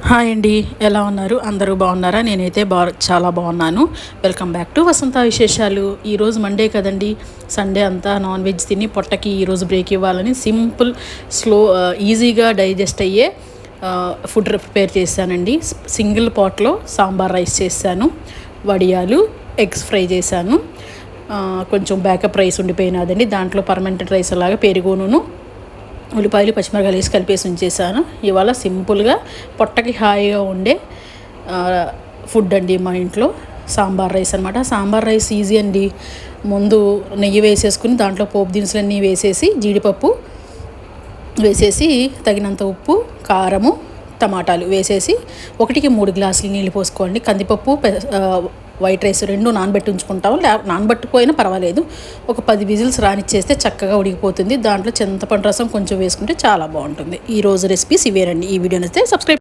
Hi అండి, ఎలా ఉన్నారు? అందరూ బాగున్నారా? నేనైతే చాలా బాగున్నాను. వెల్కమ్ బ్యాక్ టు వసంత విశేషాలు. ఈరోజు మండే కదండి. సండే అంతా నాన్ వెజ్ తిని పొట్టకి ఈరోజు బ్రేక్ ఇవ్వాలని సింపుల్ ఈజీగా డైజెస్ట్ అయ్యే ఫుడ్ ప్రిపేర్ చేశానండి. సింగిల్ పాట్లో సాంబార్ రైస్ చేశాను, వడియాలు, ఎగ్స్ ఫ్రై చేశాను. కొంచెం బ్యాకప్ రైస్ ఉండిపోయినదండి, దాంట్లో పర్మనెంట్ రైస్ లాగా పెరుగును, ఉల్లిపాయలు, పచ్చిమిరకాయలు వేసి కలిపేసి ఉంచేసాను. ఇవాళ సింపుల్గా పొట్టకి హాయిగా ఉండే ఫుడ్ అండి మా ఇంట్లో. సాంబార్ రైస్ అనమాట. సాంబార్ రైస్ ఈజీ అండి. ముందు నెయ్యి వేసేసుకుని దాంట్లో పోపు దినుసులన్నీ వేసేసి, జీడిపప్పు వేసేసి, తగినంత ఉప్పు, కారము, టమాటాలు వేసేసి 1-3 గ్లాసులు నీళ్ళు పోసుకోండి. కందిపప్పు, వైట్ రైస్ రెండు నానబెట్టి ఉంచుకుంటాము. నానబెట్టుకోయినా పర్వాలేదు. ఒక 10 విజిల్స్ రానిచ్చేస్తే చక్కగా ఉడికిపోతుంది. దాంట్లో చింతపండు రసం కొంచెం వేసుకుంటే చాలా బాగుంటుంది. ఈరోజు రెసిపీస్ ఇవేనండి. ఈ వీడియోని అయితే సబ్స్క్రైబ్